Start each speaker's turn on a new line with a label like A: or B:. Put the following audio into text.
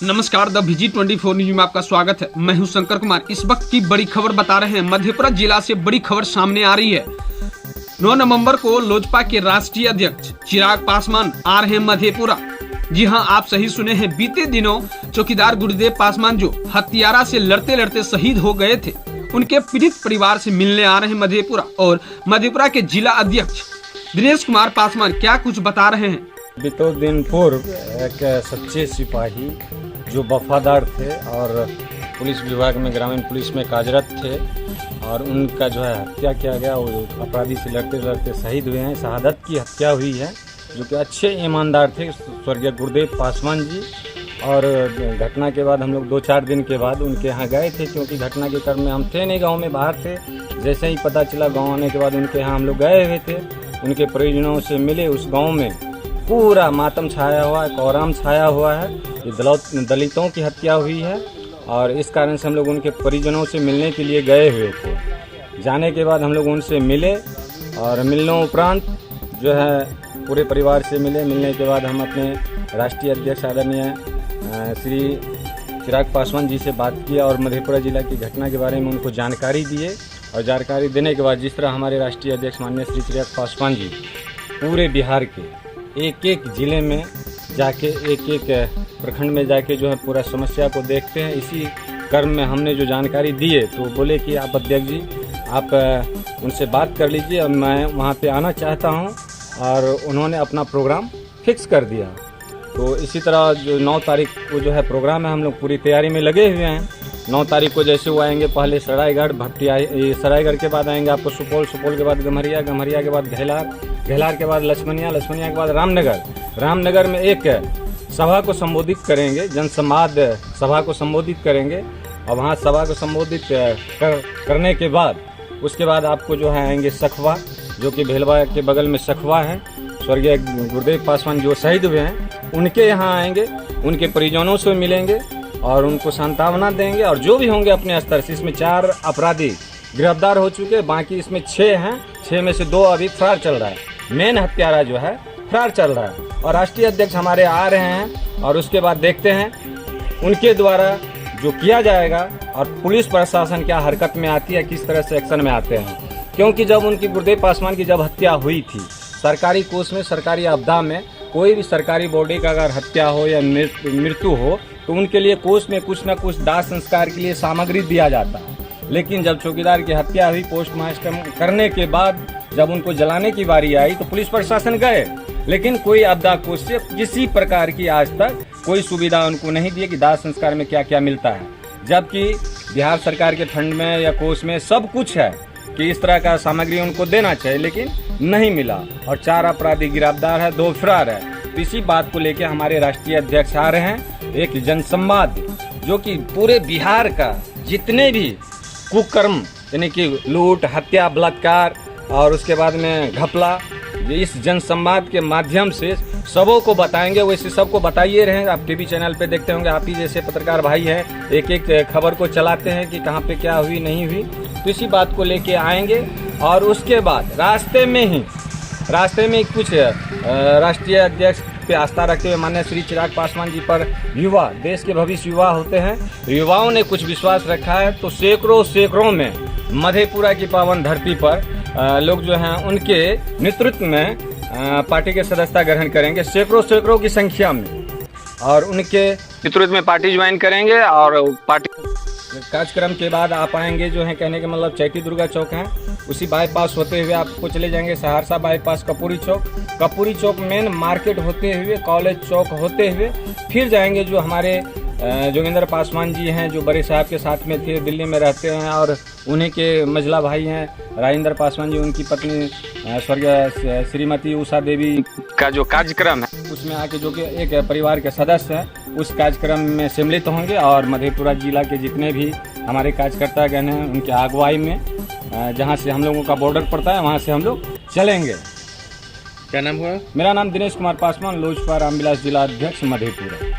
A: नमस्कार, the Vizzy 24 news में आपका स्वागत है। मैं हूं शंकर कुमार। इस वक्त की बड़ी खबर बता रहे हैं। मधेपुरा जिला से बड़ी खबर सामने आ रही है। 9 नवंबर को लोजपा के राष्ट्रीय अध्यक्ष चिराग पासवान आ रहे हैं मधेपुरा। जी हां, आप सही सुने हैं। बीते दिनों चौकीदार गुरुदेव पासवान जो हत्यारा से लड़ते लड़ते शहीद हो गए थे, उनके पीड़ित परिवार से मिलने आ रहे हैं मधेपुरा। और मधेपुरा के जिला अध्यक्ष दिनेश कुमार पासवान क्या कुछ बता रहे हैं।
B: बीते दिन पूर्व एक सच्चे सिपाही जो वफादार थे और पुलिस विभाग में, ग्रामीण पुलिस में कार्यरत थे, और उनका जो है हत्या किया गया। वो अपराधी से लड़ते लड़ते शहीद हुए हैं। शहादत की हत्या हुई है, जो कि अच्छे ईमानदार थे, स्वर्गीय गुरुदेव पासवान जी। और घटना के बाद हम लोग 2-4 दिन के बाद उनके यहाँ गए थे, क्योंकि घटना के क्रम में हम थे नहीं, गाँव में बाहर थे। जैसे ही पता चला गाँव आने के बाद उनके यहाँ हम लोग गए हुए थे, उनके परिजनों से मिले। उस गाँव में पूरा मातम छाया हुआ है, कोहराम छाया हुआ है। ये दलितों की हत्या हुई है, और इस कारण से हम लोग उनके परिजनों से मिलने के लिए गए हुए थे। जाने के बाद हम लोग उनसे मिले, और मिलने उपरांत जो है पूरे परिवार से मिले। मिलने के बाद हम अपने राष्ट्रीय अध्यक्ष आदरणीय श्री चिराग पासवान जी से बात किया, और मधेपुरा जिला की घटना के बारे में उनको जानकारी दिए। और जानकारी देने के बाद जिस तरह हमारे राष्ट्रीय अध्यक्ष माननीय श्री चिराग पासवान जी पूरे बिहार के एक एक ज़िले में जाके, एक एक प्रखंड में जाके जो है पूरा समस्या को देखते हैं, इसी क्रम में हमने जो जानकारी दी है, तो बोले कि आप अध्यक्ष जी, आप उनसे बात कर लीजिए, और मैं वहाँ पे आना चाहता हूँ। और उन्होंने अपना प्रोग्राम फिक्स कर दिया। तो इसी तरह जो 9 तारीख को जो है प्रोग्राम है, हम लोग पूरी तैयारी में लगे हुए हैं। 9 तारीख को जैसे वो आएंगे, पहले सरायगढ़, भट्टिया, सरायगढ़ के बाद आएंगे आपको सुपौल, सुपौल के बाद गम्हरिया, गम्हरिया के बाद घेलार, घेलार के बाद लक्ष्मनिया, लक्ष्मनिया के बाद रामनगर। रामनगर में एक सभा को संबोधित करेंगे, जनसंवाद सभा को संबोधित करेंगे। और वहाँ सभा को संबोधित करने के बाद उसके बाद आपको जो है आएंगे सखवा, जो कि भेलवा के बगल में सखवा है। स्वर्गीय गुरुदेव पासवान जो शहीद हुए हैं, उनके यहाँ आएंगे, उनके परिजनों से मिलेंगे और उनको सांत्वना देंगे। और जो भी होंगे अपने स्तर से, इसमें 4 अपराधी गिरफ्तार हो चुके हैं, बाकी इसमें 6 हैं। 6 में से 2 अभी फरार चल रहा है। मेन हत्यारा जो है फरार चल रहा है। और राष्ट्रीय अध्यक्ष हमारे आ रहे हैं, और उसके बाद देखते हैं उनके द्वारा जो किया जाएगा, और पुलिस प्रशासन क्या हरकत में आती है, किस तरह से एक्शन में आते हैं। क्योंकि जब उनकी गुरुदेव पासवान की जब हत्या हुई थी, सरकारी कोष में, सरकारी आपदा में, कोई भी सरकारी बॉडी का अगर हत्या हो या मृत्यु हो, तो उनके लिए कोष में कुछ न कुछ दाह संस्कार के लिए सामग्री दिया जाता है। लेकिन जब चौकीदार की हत्या हुई, पोस्टमार्टम करने के बाद जब उनको जलाने की बारी आई, तो पुलिस प्रशासन गए, लेकिन कोई आपदा कोष से किसी प्रकार की आज तक कोई सुविधा उनको नहीं दी कि दाह संस्कार में क्या क्या मिलता है। जबकि बिहार सरकार के फंड में या कोष में सब कुछ है कि इस तरह का सामग्री उनको देना चाहिए, लेकिन नहीं मिला। और 4 अपराधी गिरफ्तार है, 2 फरार है। तो इसी बात को लेकर हमारे राष्ट्रीय अध्यक्ष आ रहे हैं। एक जनसंवाद जो कि पूरे बिहार का जितने भी कुकर्म, यानी कि लूट, हत्या, बलात्कार और उसके बाद में घपला, इस जनसंवाद के माध्यम से सबों को बताएंगे। वैसे सबको बताइए रहे, आप टीवी चैनल पे देखते होंगे, आप ही जैसे पत्रकार भाई हैं, एक एक खबर को चलाते हैं कि कहाँ पे क्या हुई नहीं हुई। तो इसी बात को लेके आएंगे, और उसके बाद रास्ते में कुछ राष्ट्रीय अध्यक्ष पे आस्था रखते हुए माननीय श्री चिराग पासवान जी पर युवा, देश के भविष्य युवा होते हैं, युवाओं ने कुछ विश्वास रखा है। तो सैकड़ों में मधेपुरा की पावन धरती पर लोग जो हैं उनके नेतृत्व में पार्टी के सदस्यता ग्रहण करेंगे, सैकड़ों की संख्या में, और उनके नेतृत्व में पार्टी ज्वाइन करेंगे। और पार्टी कार्यक्रम के बाद आप आएंगे, जो है कहने का मतलब चैती दुर्गा चौक है, उसी बाईपास होते हुए आपको चले जाएंगे सहरसा बाईपास कपूरी चौक मेन मार्केट होते हुए, कॉलेज चौक होते हुए फिर जाएंगे। जो हमारे जोगिंदर पासवान जी हैं, जो बड़े साहब के साथ में थे, दिल्ली में रहते हैं, और उन्हीं के मझला भाई हैं राजेंद्र पासवान जी, उनकी पत्नी स्वर्गीय श्रीमती उषा देवी का जो कार्यक्रम है, उसमें आके जो कि एक परिवार के सदस्य हैं, उस कार्यक्रम में सम्मिलित होंगे। और मधेपुरा जिला के जितने भी हमारे कार्यकर्ता गण हैं, उनके अगुवाई में, जहाँ से हम लोगों का बॉर्डर पड़ता है, वहाँ से हम लोग चलेंगे।
C: क्या नाम हुआ?
B: मेरा नाम दिनेश कुमार पासवान, लोजपा रामविलास जिला अध्यक्ष मधेपुरा।